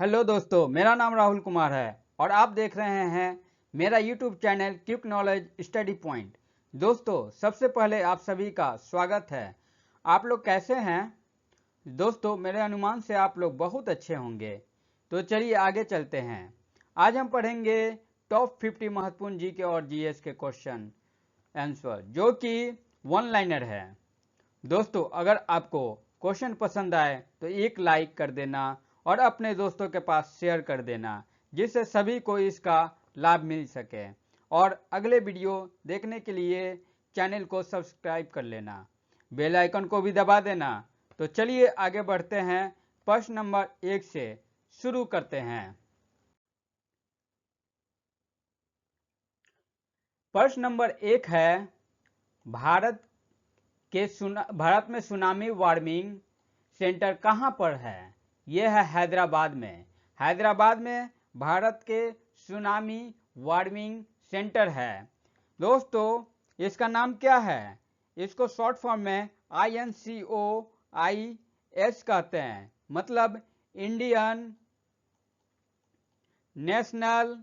Hello दोस्तों, मेरा नाम राहुल कुमार है और आप देख रहे हैं मेरा YouTube channel quick knowledge study point. दोस्तों, सबसे पहले आप सभी का स्वागत है। आप लोग कैसे हैं? दोस्तों, मेरे अनुमान से आप लोग बहुत अच्छे होंगे। तो चलिए आगे चलते हैं। आज हम पढ़ेंगे टॉप 50 महत्वपूर्ण जीके और जीएस के क्वेश्चन आंसर, जो कि वन लाइनर है। दोस्तों, अगर आपको क्वेश्चन पसंद आए तो एक लाइक कर देना और अपने दोस्तों के पास शेयर कर देना, जिससे सभी को इसका लाभ मिल सके। और अगले वीडियो देखने के लिए चैनल को सब्सक्राइब कर लेना, बेल आइकन को भी दबा देना। तो चलिए आगे बढ़ते हैं। प्रश्न नंबर 1 से शुरू करते हैं। प्रश्न नंबर 1 है, भारत में सुनामी वार्मिंग सेंटर कहां पर है? यह है हैदराबाद में। हैदराबाद में भारत के सुनामी वार्मिंग सेंटर है। दोस्तों, इसका नाम क्या है? इसको शॉर्ट फॉर्म में INCOIS कहते हैं, मतलब Indian national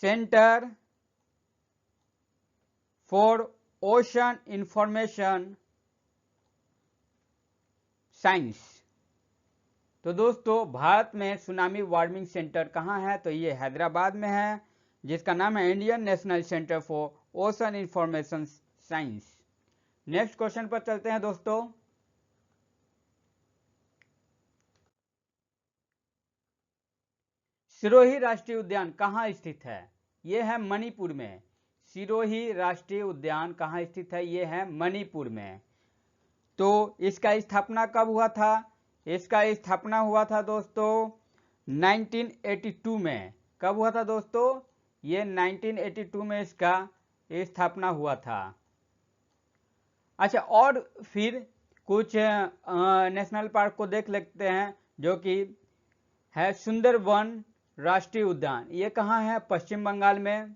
centre for ocean information science. तो दोस्तों, भारत में सुनामी वार्मिंग सेंटर कहाँ है? तो ये हैदराबाद में है, जिसका नाम है Indian national centre for ocean information science. Next question पर चलते हैं दोस्तों। सिरोही राष्ट्रीय उद्यान कहाँ स्थित है? यह है मणिपुर में। सिरोही राष्ट्रीय उद्यान कहाँ स्थित है? यह है मणिपुर में। तो इसका स्थापना कब हुआ था? इसका स्थापना हुआ था दोस्तों 1982 में। कब हुआ था दोस्तों? ये 1982 में इसका स्थापना हुआ था। अच्छा, और फिर कुछ नेशनल पार्क को देख लेते हैं, जो कि है सुंदरवन राष्ट्रीय उद्यान। ये कहाँ है? पश्चिम बंगाल में।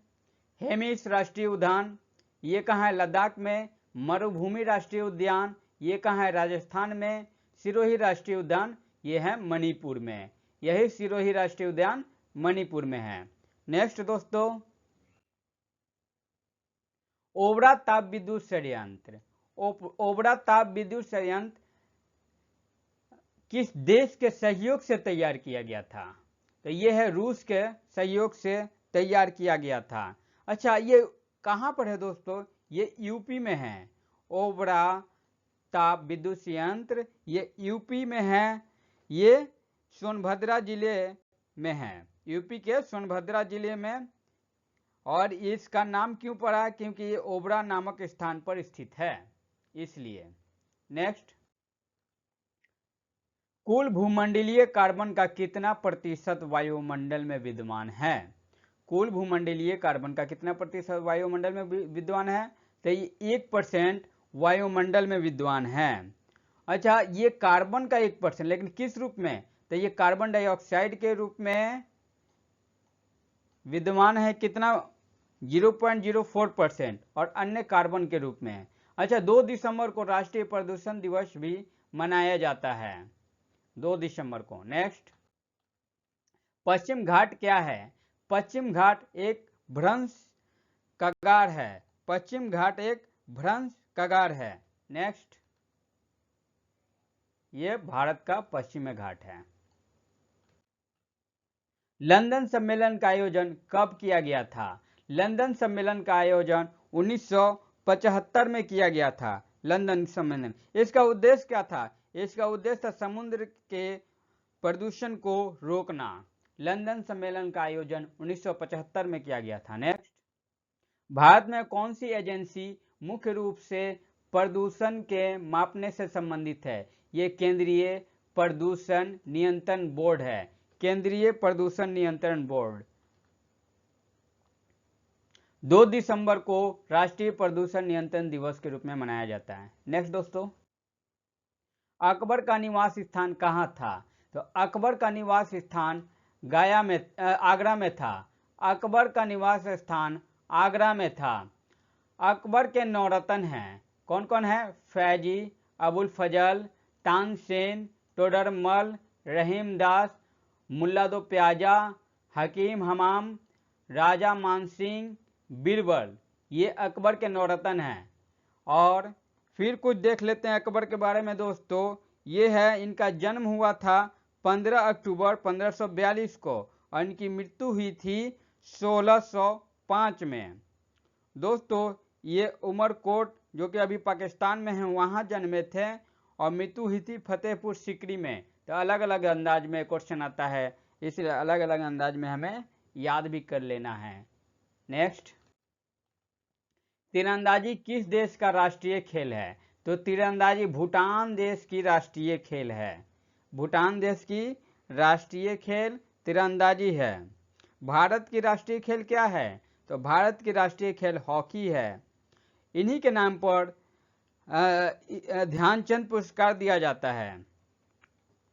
हेमिस राष्ट्रीय उद्यान, ये कहाँ है? लद्दाख में। मरुभूमि राष्ट्रीय उद्यान, ये कहाँ है? राजस्थान में। सिरोही राष्ट्रीय उद्यान, ये है मणिपुर में। यही सिरोही राष्ट्रीय उद्यान मणिपुर में है। नेक्स्ट दोस्तों, ओबरा ताप विद्युत संयंत्र। ओबरा ताप विद्युत संयंत्र किस देश के सहयोग से तैयार किया गया था? तो ये है रूस के सहयोग से तैयार किया गया था। अच्छा, ये कहाँ पर है दोस्तों? ये यूपी में है। ओबरा ताप विद्युत संयंत्र ये यूपी में है। ये सोनभद्रा जिले में है, यूपी के सोनभद्रा जिले में। और इसका नाम क्यों पड़ा? क्योंकि ये ओबरा नामक स्थान पर स्थित है, इसलिए। नेक्स्ट, कुल भूमंडलीय कार्बन का कितना प्रतिशत वायुमंडल में विद्यमान है? कुल भूमंडलीय कार्बन का कितना प्रतिशत वायुमंडल में विद्यमान है? तो ये 1% वायुमंडल में विद्यमान है। अच्छा, ये कार्बन का 1%, लेकिन किस रूप में? तो ये कार्बन डाइऑक्साइड के रूप में विद्यमान है। कितना? 0.04%। और अन्य कार्बन के रूप में। अच्छा, 2 दिसंबर को राष्ट्रीय प्रदूषण दिवस भी मनाया जाता है, 2 दिसंबर को। नेक्स्ट, पश्चिम घाट क्या है? पश्चिम घाट एक भ्रंश कगार है। पश्चिम घाट एक भ्रंश कगार है। नेक्स्ट, ये भारत का पश्चिमी घाट है। लंदन सम्मेलन का आयोजन कब किया गया था? लंदन सम्मेलन का आयोजन 1975 में किया गया था। लंदन सम्मेलन, इसका उद्देश्य क्या था? इसका उद्देश्य था समुद्र के प्रदूषण को रोकना। लंदन सम्मेलन का आयोजन 1975 में किया गया था। नेक्स्ट, भारत में कौन सी एजेंसी मुख्य रूप से प्रदूषण के मापने से संबंधित है? ये केंद्रीय प्रदूषण नियंत्रण बोर्ड है। केंद्रीय प्रदूषण नियंत्रण बोर्ड। 2 दिसंबर को राष्ट्रीय प्रदूषण नियंत्रण दिवस के रूप में मनाया जाता है। नेक्स्ट दोस्तों, अकबर का निवास स्थान कहाँ था? तो अकबर का निवास स्थान आगरा में था। अकबर का निवास स्थान आगरा में था। अकबर के 9 रत्न हैं। कौन कौन है? फैजी, अबुल फजल, तानसेन, तोडरमल, रहीम दास, मुल्ला दो प्याजा, हकीम हमाम, राजा मानसिंह, बीरबल, ये अकबर के नौरत्न हैं। और फिर कुछ देख लेते हैं अकबर के बारे में दोस्तों। ये है, इनका जन्म हुआ था 15 अक्टूबर 1542 को और इनकी मृत्यु हुई थी 1605 में। दोस्तों ये उमरकोट जो कि अभी पाकिस्तान में है वहाँ जन्मे थे और मृत्यु हुई थी फतेहपुर सीकरी में। तो अलग अलग अंदाज में क्वेश्चन आता है, इसलिए अलग अलग अंदाज में हमें याद भी कर लेना है। नेक्स्ट, तीरंदाजी किस देश का राष्ट्रीय खेल है? तो तीरंदाजी भूटान देश की राष्ट्रीय खेल है। भूटान देश की राष्ट्रीय खेल तीरंदाजी है। भारत की राष्ट्रीय खेल क्या है? तो भारत की राष्ट्रीय खेल हॉकी है। इन्हीं के नाम पर ध्यानचंद पुरस्कार दिया जाता है।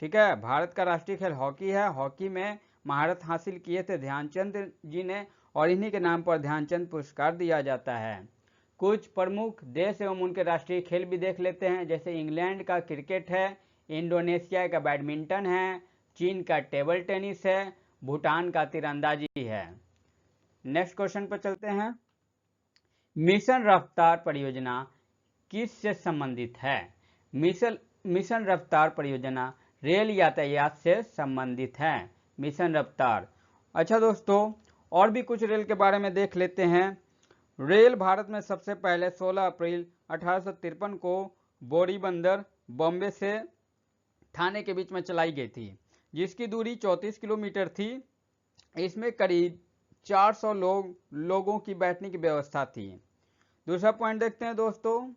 ठीक है, भारत का राष्ट्रीय खेल हॉकी है। हॉकी में महारत हासिल किए थे ध्यानचंद जी ने और इन्हीं के नाम पर ध्यानचंद पुरस्कार दिया जाता है। कुछ प्रमुख देश एवं उनके राष्ट्रीय खेल भी देख लेते हैं, जैसे इंग्लैंड का क्रिकेट है, इंडोनेशिया का बैडमिंटन है, चीन का टेबल टेनिस है, भूटान का तीरंदाजी है। नेक्स्ट क्वेश्चन पर चलते हैं। मिशन रफ्तार परियोजना किस से संबंधित है? मिशन रफ्तार परियोजना रेल यातायात से संबंधित है। मिशन रफ्तार। अच्छा दोस्तों, और भी कुछ रेल के बारे में देख लेते हैं। रेल भारत में सबसे पहले 16 अप्रैल 1853 को बोरीबंदर, बॉम्बे से ठाणे के बीच में चलाई गई थी, जिसकी दूरी 34 किलोमीटर थी। इसमें करीब 400 लोगों की बैठने की व्यवस्था थी। दूसरा पॉइंट देखते हैं दोस्तों।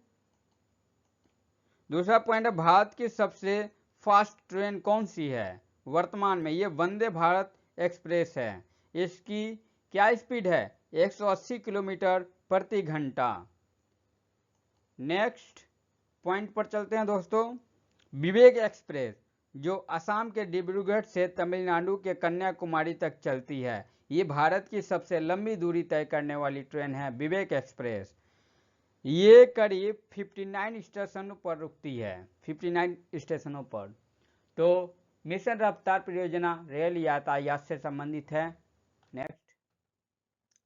दूसरा पॉइंट है, भारत की सबसे फास्ट ट्रेन कौन सी है वर्तमान में? ये वंदे भारत एक्सप्रेस है। इसकी क्या स्पीड है? 180 किलोमीटर प्रति घंटा। नेक्स्ट पॉइंट पर चलते हैं दोस्तों। विवेक एक्सप्रेस जो असम के डिब्रूगढ़ से तमिलनाडु के कन्याकुमारी तक चलती है, ये भारत की सबसे लंबी दूरी तय करने वाली ट्रेन है विवेक एक्सप्रेस। ये करीब 59 स्टेशनों पर रुकती है, 59 स्टेशनों पर। तो मिशन रफ्तार परियोजना रेल यातायात से संबंधित है। नेक्स्ट,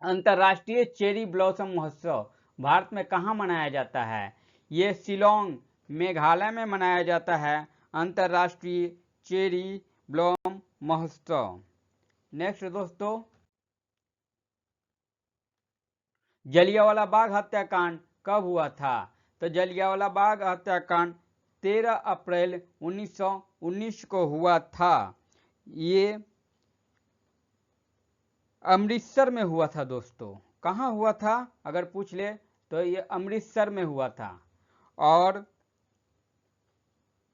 अंतर्राष्ट्रीय चेरी ब्लॉसम महोत्सव भारत में कहाँ मनाया जाता है? ये शिलोंग मेघालय में मनाया जाता है अंतर्राष्ट्रीय चेरी ब्लॉसम महोत्सव। नेक्स्ट दोस्तों, जलियांवाला बाग हत्याकांड कब हुआ था? तो जलियांवाला बाग हत्याकांड 13 अप्रैल 1919 को हुआ था। ये अमृतसर में हुआ था दोस्तों। कहाँ हुआ था अगर पूछ ले तो ये अमृतसर में हुआ था। और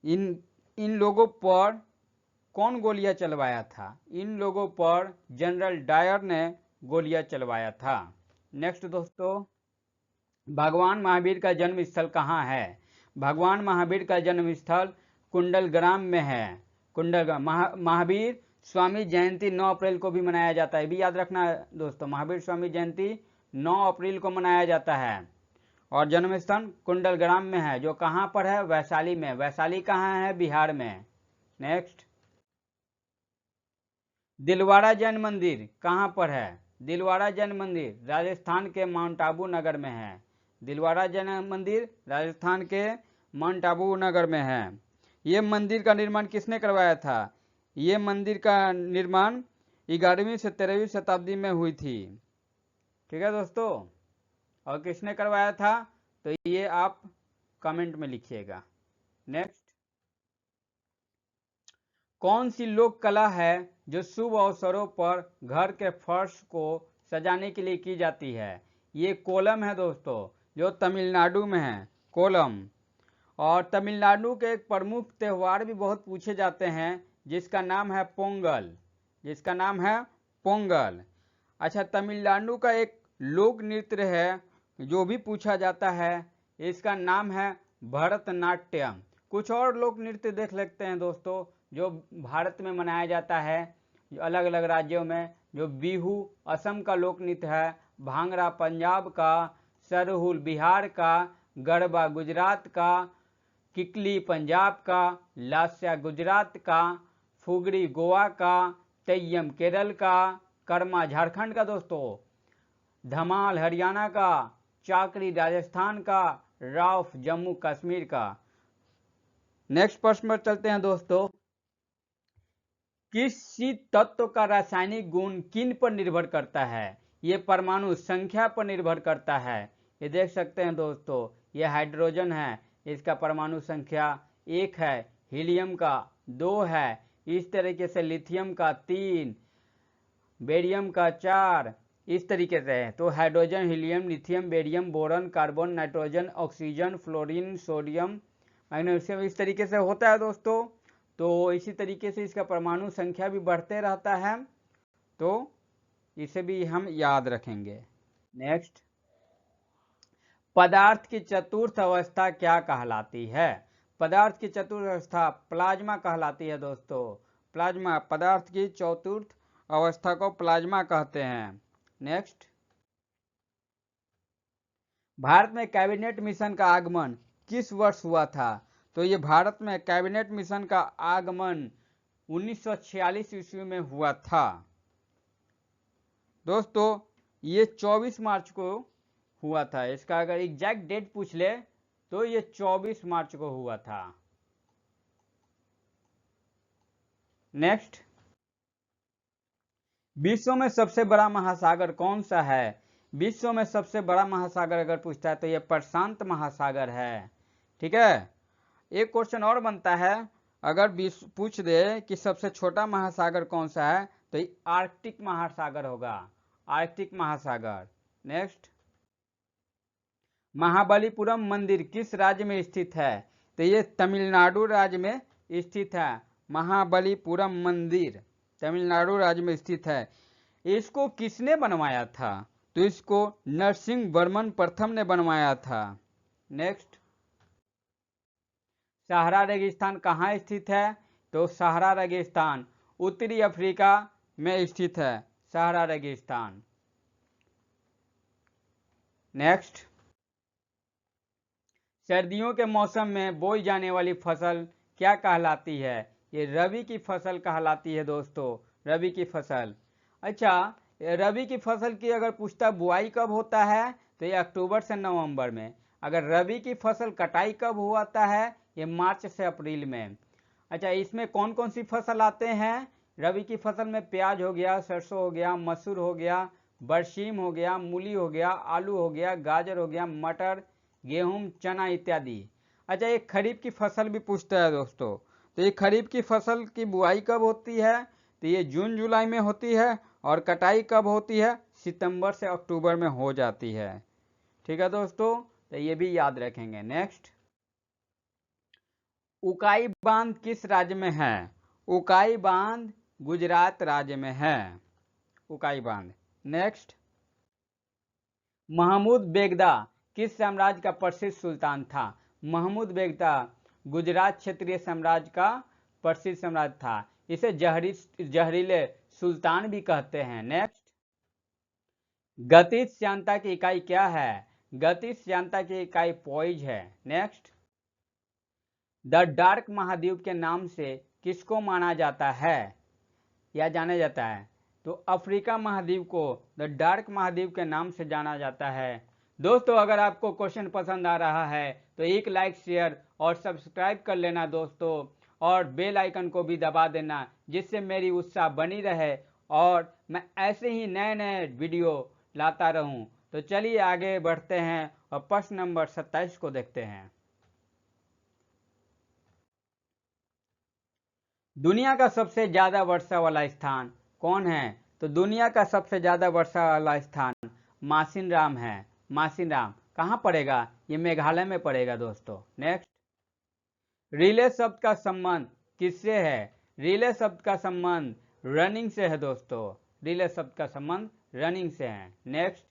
इन लोगों पर कौन गोलियां चलवाया था? इन लोगों पर जनरल डायर ने गोलियां चलवाया था। नेक्स्ट दोस्तों, भगवान महावीर का जन्म स्थल कहाँ है? भगवान महावीर का जन्म स्थल कुंडलग्राम में है। कुंडलग्राम। महावीर स्वामी जयंती 9 अप्रैल को भी मनाया जाता है। भी याद रखना दोस्तों, महावीर स्वामी जयंती 9 अप्रैल को मनाया जाता है और जन्म स्थान कुंडलग्राम में है, जो कहाँ पर है? वैशाली में। वैशाली कहाँ है? बिहार में। नेक्स्ट, दिलवाड़ा जैन मंदिर कहाँ पर है? दिलवाड़ा जैन मंदिर राजस्थान के माउंट आबू नगर में है। दिलवाड़ा जैन मंदिर राजस्थान के माउंट आबू नगर में है। ये मंदिर का निर्माण किसने करवाया था? ये मंदिर का निर्माण 11वीं से 13वीं शताब्दी में हुई थी। ठीक है दोस्तों, और किसने करवाया था तो ये आप कमेंट में लिखिएगा। नेक्स्ट, कौन सी लोक कला है जो शुभ अवसरों पर घर के फर्श को सजाने के लिए की जाती है? ये कोलम है दोस्तों, जो तमिलनाडु में है, कोलम। और तमिलनाडु के एक प्रमुख त्यौहार भी बहुत पूछे जाते हैं, जिसका नाम है पोंगल। जिसका नाम है पोंगल। अच्छा, तमिलनाडु का एक लोक नृत्य है जो भी पूछा जाता है, इसका नाम है भरतनाट्यम। कुछ और लोक नृत्य देख लेते हैं दोस्तों जो भारत में मनाया जाता है अलग अलग राज्यों में। जो बिहू असम का लोक नृत्य है, भांगड़ा पंजाब का, सरहुल बिहार का, गरबा गुजरात का, किकली पंजाब का, लास्या गुजरात का, फुगड़ी गोवा का, तैयम केरल का, कर्मा झारखंड का दोस्तों, धमाल हरियाणा का, चाकरी राजस्थान का, राउफ जम्मू कश्मीर का। नेक्स्ट प्रश्न पर चलते हैं दोस्तों। किसी तत्व का रासायनिक गुण किन पर निर्भर करता है? ये परमाणु संख्या पर निर्भर करता है। ये देख सकते हैं दोस्तों, ये हाइड्रोजन है, इसका परमाणु संख्या 1 है, हीलियम का 2 है, इस तरीके से लिथियम का 3, बेरियम का 4, इस तरीके से है। तो hydrogen, helium, lithium, barium, boron, carbon, nitrogen, oxygen, fluorine, sodium, magnesium, इस तरीके से होता है दोस्तों। तो इसी तरीके से इसका परमाणु संख्या भी बढ़ते रहता है, तो इसे भी हम याद रखेंगे। नेक्स्ट, पदार्थ की चतुर्थ अवस्था क्या कहलाती है? पदार्थ की चतुर्थ अवस्था प्लाज्मा कहलाती है दोस्तों। प्लाज्मा, पदार्थ की चतुर्थ अवस्था को प्लाज्मा कहते हैं। नेक्स्ट, भारत में कैबिनेट मिशन का आगमन किस वर्ष हुआ था? तो ये भारत में कैबिनेट मिशन का आगमन 1946 ईस्वी में हुआ था दोस्तों। ये 24 मार्च को हुआ था। इसका अगर एग्जैक्ट डेट पूछ ले तो ये 24 मार्च को हुआ था। नेक्स्ट, विश्व में सबसे बड़ा महासागर कौन सा है? विश्व में सबसे बड़ा महासागर अगर पूछता है तो ये प्रशांत महासागर है। ठीक है। एक क्वेश्चन और बनता है, अगर पूछ दे कि सबसे छोटा महासागर कौन सा है तो ये आर्कटिक महासागर होगा, आर्कटिक महासागर। नेक्स्ट, महाबलीपुरम मंदिर किस राज्य में स्थित है? तो ये तमिलनाडु राज्य में स्थित है। महाबलीपुरम मंदिर तमिलनाडु राज्य में स्थित है। इसको किसने बनवाया था? तो इसको नरसिंह प्रथम ने बनवाया था। नेक्स्ट, सहारा रेगिस्तान कहाँ स्थित है? तो सहारा रेगिस्तान उत्तरी अफ्रीका में स्थित है, सहारा रेगिस्तान। नेक्स्ट, सर्दियों के मौसम में बोई जाने वाली फसल क्या कहलाती है? ये रबी की फसल कहलाती है दोस्तों, रबी की फसल। अच्छा, रबी की फसल की अगर पूछता बुआई कब होता है तो ये अक्टूबर से नवंबर में। अगर रबी की फसल कटाई कब होता है? ये मार्च से अप्रैल में। अच्छा, इसमें कौन कौन सी फसल आते हैं? रबी की फसल में प्याज हो गया, सरसों हो गया, मसूर हो गया, बरसीम हो गया, मूली हो गया, आलू हो गया, गाजर हो गया, मटर, गेहूं, चना इत्यादि। अच्छा, एक खरीफ की फसल भी पूछता है दोस्तों। तो ये खरीफ की फसल की बुआई कब होती है? तो ये जून जुलाई में होती है, और कटाई कब होती है? सितंबर से अक्टूबर में हो जाती है। ठीक है दोस्तों, तो ये भी याद रखेंगे। नेक्स्ट, उकाई बांध किस राज्य में है? उकाई बांध गुजरात राज्य में है, उकाई बांध। नेक्स्ट, महमूद बेगदा किस साम्राज्य का प्रसिद्ध सुल्तान था? महमूद बेगदा गुजरात क्षेत्रीय साम्राज्य का प्रसिद्ध सम्राट था। इसे जहरीले सुल्तान भी कहते हैं। नेक्स्ट, गतिज श्यानता की इकाई क्या है? गतिज श्यानता की इकाई पॉइज है। नेक्स्ट, द डार्क महाद्वीप के नाम से किसको माना जाता है या जाना जाता है? तो अफ्रीका महाद्वीप को द डार्क महाद्वीप के नाम से जाना जाता है। दोस्तों, अगर आपको क्वेश्चन पसंद आ रहा है तो एक लाइक, शेयर और सब्सक्राइब कर लेना दोस्तों, और बेल आइकन को भी दबा देना, जिससे मेरी उत्साह बनी रहे और मैं ऐसे ही नए नए वीडियो लाता रहूं। तो चलिए आगे बढ़ते हैं और प्रश्न नंबर 27 को देखते हैं। दुनिया का सबसे ज्यादा वर्षा वाला स्थान कौन है? तो दुनिया का सबसे ज्यादा वर्षा वाला स्थान मासिनराम है। मासिनराम कहाँ पड़ेगा? ये मेघालय में पड़ेगा दोस्तों। नेक्स्ट, रिले शब्द का संबंध किससे है? रिले शब्द का संबंध रनिंग से है दोस्तों, रिले शब्द का संबंध रनिंग से है। नेक्स्ट,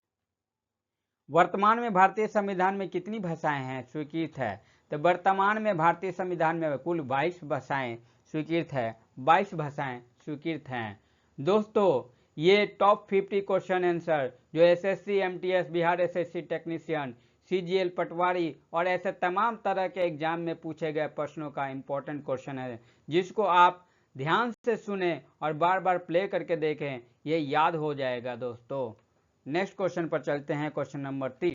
वर्तमान में भारतीय संविधान में कितनी भाषाएं हैं स्वीकृत है? तो वर्तमान में भारतीय संविधान में कुल 22 भाषाएं स्वीकृत है, 22 भाषाएं स्वीकृत हैं। दोस्तों, ये टॉप 50 क्वेश्चन आंसर जो SSC, MTS, Bihar SSC technician, CGL पटवारी और ऐसे तमाम तरह के एग्जाम में पूछे गए प्रश्नों का इम्पोर्टेंट क्वेश्चन है, जिसको आप ध्यान से सुने और बार बार प्ले करके देखें, ये याद हो जाएगा दोस्तों। नेक्स्ट क्वेश्चन पर चलते हैं, क्वेश्चन नंबर 30।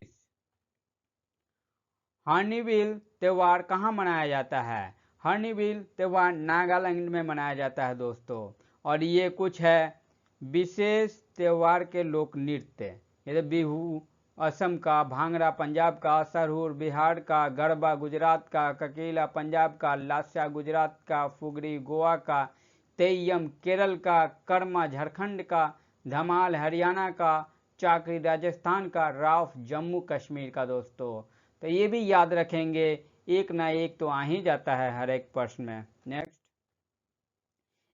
हॉर्नबिल त्यौहार कहाँ मनाया जाता है? हॉर्नबिल त्यौहार नागालैंड में मनाया जाता है दोस्तों। और ये कुछ है विशेष त्यौहार के लोक नृत्य, जैसे बिहू असम का, भांगड़ा पंजाब का, सरहुर बिहार का, गरबा गुजरात का, ककीला पंजाब का, लास्या गुजरात का, फुगड़ी गोवा का, तेयम केरल का, कर्मा झारखंड का, धमाल हरियाणा का, चाकरी राजस्थान का, राव जम्मू कश्मीर का दोस्तों। तो ये भी याद रखेंगे, एक ना एक तो आ ही जाता है हर एक प्रश्न में। नेक्स्ट,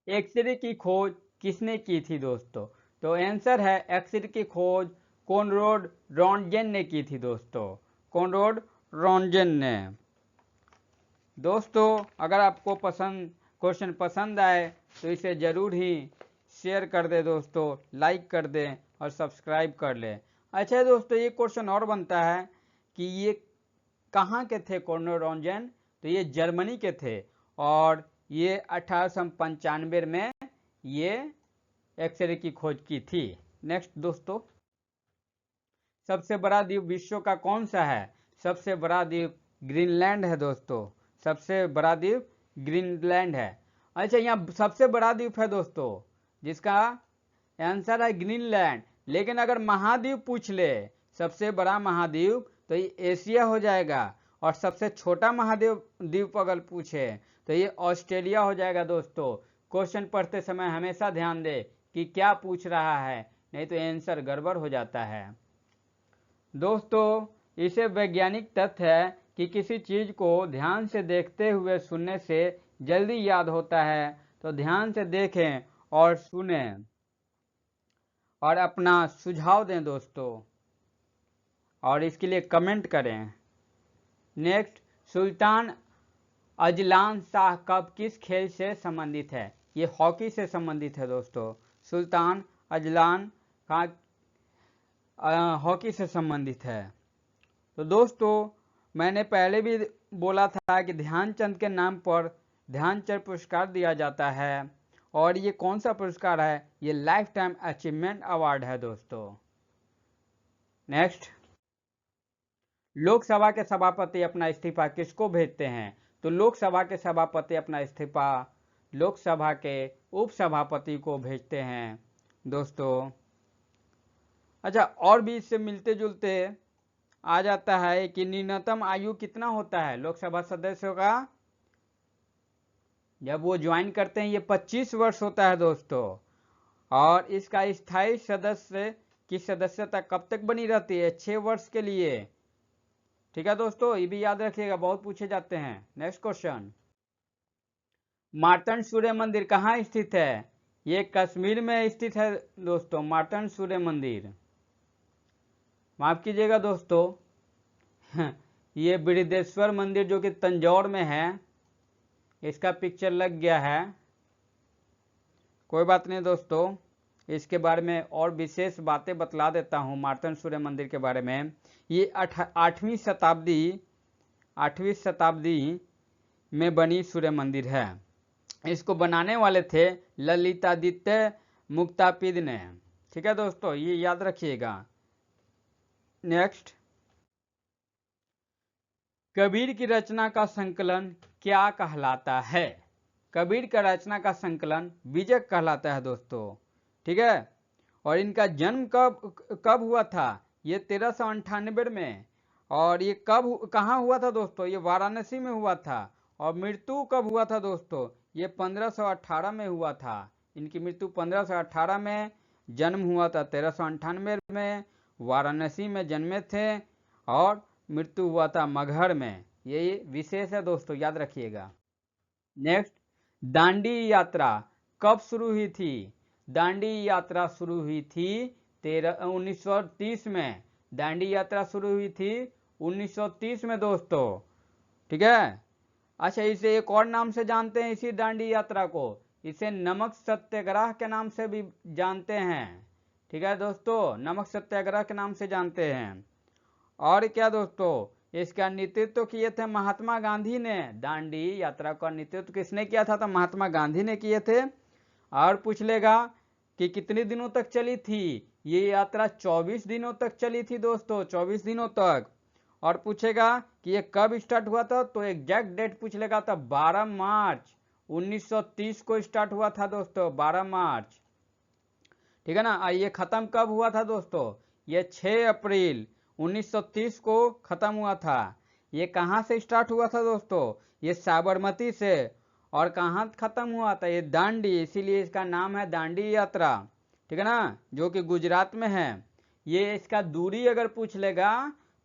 एक्सरे की खोज किसने की थी दोस्तों? तो आंसर है एक्सरे की खोज कोनराड रॉन्टगेन ने की थी दोस्तों, कोनराड रॉन्टगेन ने। दोस्तों अगर आपको क्वेश्चन पसंद आए तो इसे जरूर ही शेयर कर दे दोस्तों, लाइक कर दें और सब्सक्राइब कर ले। अच्छा दोस्तों, ये क्वेश्चन और बनता है कि ये कहाँ के थे कोनराड रॉन्टगेन? तो ये जर्मनी के थे और ये 1895 में ये एक्सरे की खोज की थी। नेक्स्ट दोस्तों, सबसे बड़ा द्वीप विश्व का कौन सा है? सबसे बड़ा द्वीप ग्रीनलैंड है दोस्तों, सबसे बड़ा द्वीप ग्रीनलैंड है। अच्छा, यहाँ सबसे बड़ा द्वीप है दोस्तों, जिसका आंसर है ग्रीनलैंड। लेकिन अगर महाद्वीप पूछ ले, सबसे बड़ा महाद्वीप, तो ये एशिया हो जाएगा। और सबसे छोटा महाद्वीप अगर पूछे तो ये ऑस्ट्रेलिया हो जाएगा दोस्तों। क्वेश्चन पढ़ते समय हमेशा ध्यान दे कि क्या पूछ रहा है, नहीं तो आंसर गड़बड़ हो जाता है दोस्तों। इसे वैज्ञानिक तथ्य है कि किसी चीज को ध्यान से देखते हुए सुनने से जल्दी याद होता है। तो ध्यान से देखें और सुनें और अपना सुझाव दें दोस्तों, और इसके लिए कमेंट करें। Next, Sultan Azlan Shah cup किस खेल से संबंधित है? ये हॉकी से संबंधित है दोस्तों। सुल्तान अजलान खां हॉकी से संबंधित है। तो दोस्तों मैंने पहले भी बोला था कि ध्यानचंद के नाम पर ध्यानचंद पुरस्कार दिया जाता है, और ये कौन सा पुरस्कार है? ये लाइफ टाइम अचीवमेंट अवार्ड है दोस्तों। नेक्स्ट, लोकसभा के सभापति अपना इस्तीफा किसको भेजते हैं? तो लोकसभा के सभापति अपना इस्तीफा लोकसभा के उपसभापति को भेजते हैं दोस्तों। अच्छा, और भी इससे मिलते जुलते आ जाता है कि न्यूनतम आयु कितना होता है लोकसभा सदस्यों का? जब वो ज्वाइन करते हैं ये 25 वर्ष होता है दोस्तों। और इसका स्थायी सदस्य की सदस्यता कब तक बनी रहती है? 6 वर्ष के लिए। ठीक है दोस्तों, ये भी याद रखिएगा, बहुत पूछे जाते हैं। नेक्स्ट क्वेश्चन, मार्तंड सूर्य मंदिर कहाँ स्थित है? ये कश्मीर में स्थित है दोस्तों, मार्तंड सूर्य मंदिर। माफ कीजिएगा दोस्तों, ये बृहदेश्वर मंदिर जो कि तंजौर में है, इसका पिक्चर लग गया है। कोई बात नहीं दोस्तों, इसके बारे में और विशेष बातें बतला देता हूँ मार्तंड सूर्य मंदिर के बारे में। ये 8वीं शताब्दी में बनी सूर्य मंदिर है। इसको बनाने वाले थे ललितादित्य मुक्तापिद ने। ठीक है दोस्तों, ये याद रखिएगा। नेक्स्ट, कबीर की रचना का संकलन क्या कहलाता है? कबीर का रचना का संकलन विजय कहलाता है दोस्तों। ठीक है, और इनका जन्म कब हुआ था? ये 1398 में। और ये कहाँ हुआ था दोस्तों? ये वाराणसी में हुआ था। और मृत्यु कब हुआ था दोस्तों? ये 1518 में हुआ था। इनकी मृत्यु 1518 में, जन्म हुआ था 1398 में, वाराणसी में जन्मे थे और मृत्यु हुआ था मगहर में। ये विशेष है दोस्तों, याद रखिएगा। नेक्स्ट, दांडी यात्रा कब शुरू हुई थी? दांडी यात्रा शुरू हुई थी 1930 में। दांडी यात्रा शुरू हुई थी 1930 में दोस्तों। ठीक है। अच्छा, इसे एक और नाम से जानते हैं, इसी दांडी यात्रा को, इसे नमक सत्याग्रह के नाम से भी जानते हैं। ठीक है दोस्तों, नमक सत्याग्रह के नाम से जानते हैं। और क्या दोस्तों, इसका नेतृत्व किए थे महात्मा गांधी ने। दांडी यात्रा का नेतृत्व किसने किया था? तो महात्मा गांधी ने किए थे। और पूछ लेगा कि कितने दिनों तक चली थी? ये यात्रा 24 दिनों तक चली थी दोस्तों, 24 दिनों तक। और पूछेगा कि ये कब स्टार्ट हुआ था? तो एग्जैक्ट डेट पूछ लेगा तो 12 मार्च 1930 को स्टार्ट हुआ था दोस्तों, 12 मार्च। ठीक है ना। ये खत्म कब हुआ था दोस्तों? ये 6 अप्रैल 1930 को खत्म हुआ था। ये कहाँ से स्टार्ट हुआ था दोस्तों? ये साबरमती से। और कहाँ खत्म हुआ था? ये दांडी, इसीलिए इसका नाम है दांडी यात्रा। ठीक है ना, जो कि गुजरात में है। ये इसका दूरी अगर पूछ लेगा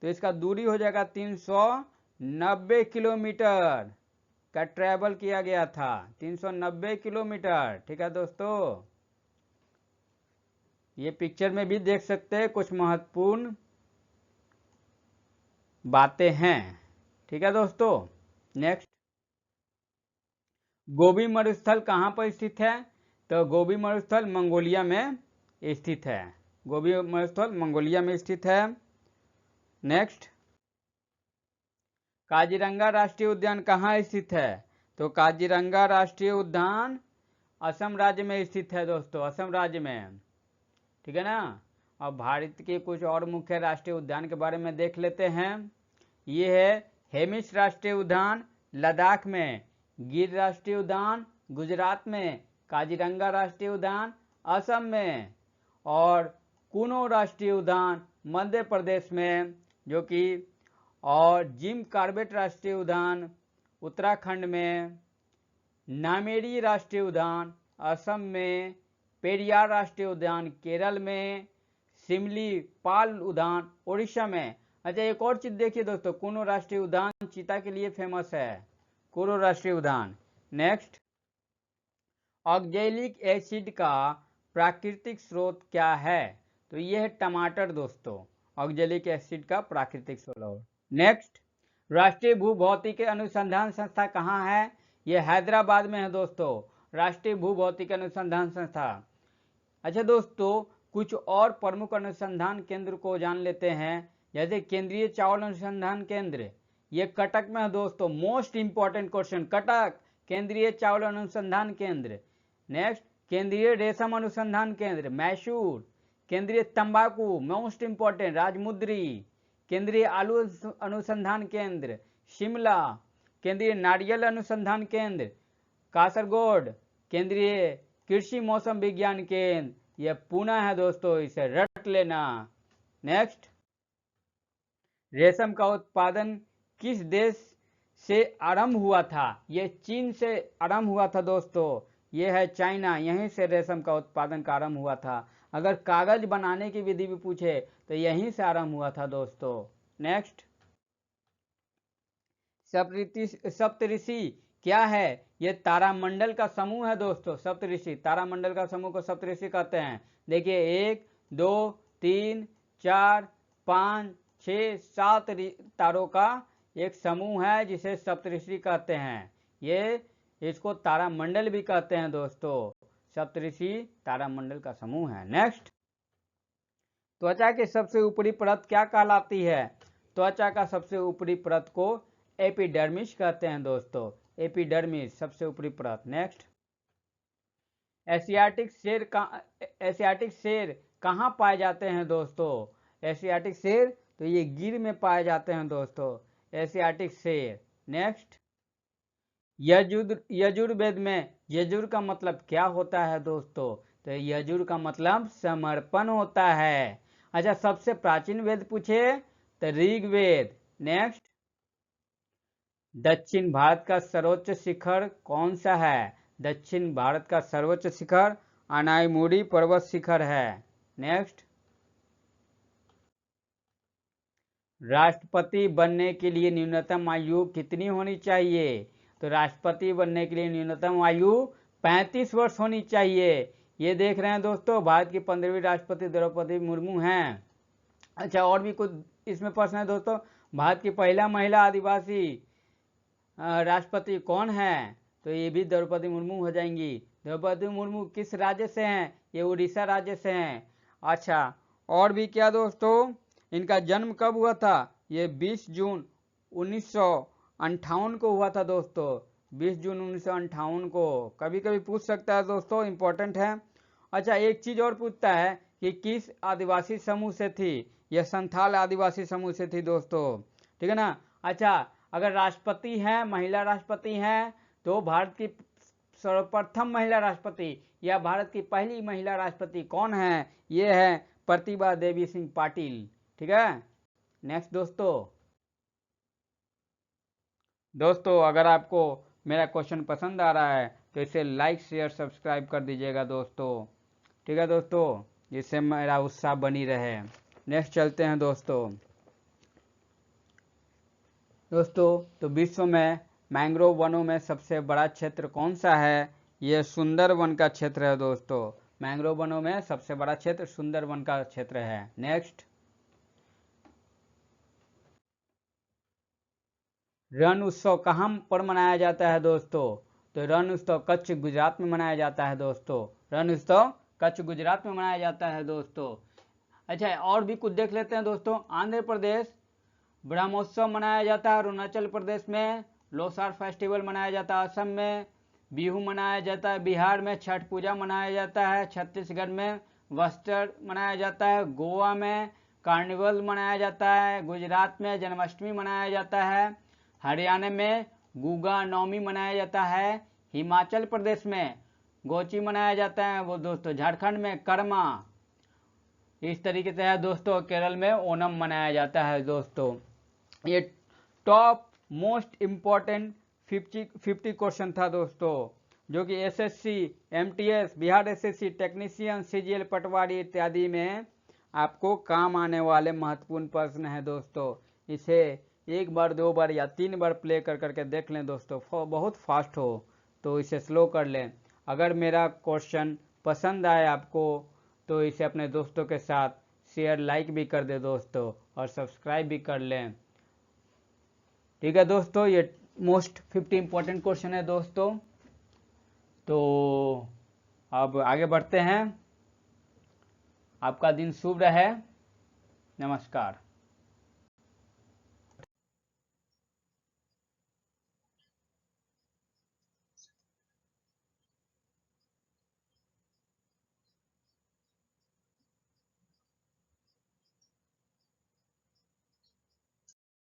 तो इसका दूरी हो जाएगा 390 किलोमीटर का ट्रैवल किया गया था, 390 किलोमीटर। ठीक है दोस्तों, ये पिक्चर में भी देख सकते हैं, कुछ महत्वपूर्ण बातें हैं। ठीक है दोस्तों, नेक्स्ट, गोबी मरुस्थल कहाँ पर स्थित है? तो गोबी मरुस्थल मंगोलिया में स्थित है। गोबी मरुस्थल मंगोलिया में स्थित है। नेक्स्ट, काजीरंगा राष्ट्रीय उद्यान कहाँ स्थित है? तो काजीरंगा राष्ट्रीय उद्यान असम राज्य में स्थित है दोस्तों, असम राज्य में। ठीक है ना। अब भारत के कुछ और मुख्य राष्ट्रीय उद्यान के बारे में देख लेते हैं। ये है हेमिस राष्ट्रीय उद्यान लद्दाख में, गिर राष्ट्रीय उद्यान गुजरात में, काजीरंगा राष्ट्रीय उद्यान असम में, और कुनो राष्ट्रीय उद्यान मध्य प्रदेश में, जो कि, और जिम कॉर्बेट राष्ट्रीय उद्यान उत्तराखंड में, नामेरी राष्ट्रीय उद्यान असम में, पेरियार राष्ट्रीय उद्यान केरल में, सिमली पाल उद्यान उड़ीसा में। अच्छा, एक और चीज देखिए दोस्तों, कुनो राष्ट्रीय उद्यान चीता के लिए फेमस है, कुनो राष्ट्रीय उद्यान। नेक्स्ट, ऑक्जेलिक एसिड का प्राकृतिक स्रोत क्या है? तो ये है टमाटर दोस्तों, ऑक्जेलिक एसिड का प्राकृतिक स्रोत। नेक्स्ट, राष्ट्रीय भूभौतिक अनुसंधान संस्था कहाँ है? ये हैदराबाद में है दोस्तों, राष्ट्रीय भूभौतिक अनुसंधान संस्था। अच्छा दोस्तों, कुछ और प्रमुख अनुसंधान केंद्र को जान लेते हैं। जैसे केंद्रीय चावल अनुसंधान केंद्र, ये कटक में है दोस्तों, मोस्ट इंपॉर्टेंट क्वेश्चन, कटक केंद्रीय चावल अनुसंधान केंद्र। नेक्स्ट, केंद्रीय रेशम अनुसंधान केंद्र मैसूर, केंद्रीय तंबाकू मोस्ट इंपॉर्टेंट राजमुंद्री, केंद्रीय आलू अनुसंधान केंद्र शिमला, केंद्रीय नारियल अनुसंधान केंद्र कासरगोड, केंद्रीय कृषि मौसम विज्ञान केंद्र यह पुणे है दोस्तों, इसे रट लेना। नेक्स्ट, रेशम का उत्पादन किस देश से आरंभ हुआ था? यह चीन से आरंभ हुआ था दोस्तों, यह है चाइना, यहीं से रेशम का उत्पादन का आरंभ हुआ था। अगर कागज बनाने की विधि भी पूछे तो यहीं से आरंभ हुआ था दोस्तों। नेक्स्ट, सप्तऋषि क्या है? यह तारामंडल का समूह है दोस्तों, सप्तऋषि, तारामंडल का समूह को सप्तऋषि कहते हैं। देखिए 1 2 3 4 5 6 7 तारों का एक समूह है जिसे सप्तऋषि कहते हैं। ये इसको तारामंडल भी कहते हैं दोस्तों, सप्तऋषि तारामंडल का समूह है। नेक्स्ट, त्वचा की सबसे ऊपरी परत क्या कहलाती है? त्वचा का सबसे ऊपरी परत को एपिडर्मिस कहते हैं दोस्तों, एपिडर्मिस सबसे ऊपरी परत। नेक्स्ट, एशियाटिक शेर कहाँ पाए जाते हैं दोस्तों? एशियाटिक शेर तो ये गिर में पाए जाते हैं दोस्तों, एशियाटिक शेर। नेक्स्ट, यजुर्वेद में यजुर का मतलब क्या होता है दोस्तों? तो यजुर का मतलब समर्पण होता है। अच्छा, सबसे प्राचीन वेद पूछे तो ऋग्वेद। नेक्स्ट, दक्षिण भारत का सर्वोच्च शिखर कौन सा है? दक्षिण भारत का सर्वोच्च शिखर अनाईमुड़ी पर्वत शिखर है। नेक्स्ट, राष्ट्रपति बनने के लिए न्यूनतम आयु कितनी होनी चाहिए? तो राष्ट्रपति बनने के लिए न्यूनतम आयु 35 वर्ष होनी चाहिए। ये देख रहे हैं दोस्तों, भारत की 15वीं राष्ट्रपति द्रौपदी मुर्मू हैं। अच्छा, और भी कुछ इसमें प्रश्न है दोस्तों, भारत की पहला महिला आदिवासी राष्ट्रपति कौन है? तो ये भी द्रौपदी मुर्मू हो जाएंगी। द्रौपदी मुर्मू किस राज्य से हैं? ये उड़ीसा राज्य से हैं। अच्छा, और भी क्या दोस्तों इनका जन्म कब हुआ था? ये 20 जून 1958 को हुआ था दोस्तों, 20 जून 1958 को। कभी कभी पूछ सकता है दोस्तों, इंपॉर्टेंट है। अच्छा, एक चीज और पूछता है कि किस आदिवासी समूह से थी? यह संथाल आदिवासी समूह से थी दोस्तों, ठीक है ना। अच्छा, अगर राष्ट्रपति हैं, महिला राष्ट्रपति हैं, तो भारत की सर्वप्रथम महिला राष्ट्रपति या भारत की पहली महिला राष्ट्रपति कौन है? ये है प्रतिभा देवी सिंह पाटिल, ठीक है। नेक्स्ट दोस्तों अगर आपको मेरा क्वेश्चन पसंद आ रहा है तो इसे लाइक शेयर सब्सक्राइब कर दीजिएगा दोस्तों, ठीक है दोस्तों, जिससे मेरा उत्साह बनी रहे। नेक्स्ट चलते हैं दोस्तों। तो विश्व में मैंग्रोव वनों में सबसे बड़ा क्षेत्र कौन सा है? ये सुंदरवन का क्षेत्र है दोस्तों। मैंग्रोव वनों में सबसे बड़ा क्षेत्र सुंदरवन का क्षेत्र है। नेक्स्ट, रण उत्सव कहाँ पर मनाया जाता है दोस्तों? तो रण उत्सव कच्छ गुजरात में मनाया जाता है दोस्तों। रण उत्सव कच्छ गुजरात में मनाया जाता है दोस्तों। अच्छा, और भी कुछ देख लेते हैं दोस्तों। आंध्र प्रदेश ब्रह्मोत्सव मनाया जाता है, अरुणाचल प्रदेश में लोसार फेस्टिवल मनाया जाता है, असम में बिहू मनाया जाता है, बिहार में छठ पूजा मनाया जाता है, छत्तीसगढ़ में वस्त्र मनाया जाता है, गोवा में कार्निवल मनाया जाता है, गुजरात में जन्माष्टमी मनाया जाता है, हरियाणा में गुगा नवमी मनाया जाता है, हिमाचल प्रदेश में गोची मनाया जाता है वो दोस्तों, झारखंड में कर्मा, इस तरीके से है दोस्तों। केरल में ओणम मनाया जाता है दोस्तों। ये टॉप मोस्ट इम्पोर्टेंट 50 क्वेश्चन था दोस्तों, जो कि SSC, MTS, Bihar SSC, technician, CGL, Patwari इत्यादि में आपको काम आने वाले महत्वपूर्ण प्रश्न है दोस्तों। इसे एक बार, दो बार या 3 बार प्ले कर करके देख लें दोस्तों। बहुत फास्ट हो तो इसे स्लो कर लें। अगर मेरा क्वेश्चन पसंद आए आपको तो इसे अपने दोस्तों के साथ शेयर, लाइक भी कर दे दोस्तों, और सब्सक्राइब भी कर लें, ठीक है दोस्तों। ये मोस्ट 50 इंपॉर्टेंट क्वेश्चन है दोस्तों। तो अब आगे बढ़ते हैं। आपका दिन शुभ रहे। नमस्कार।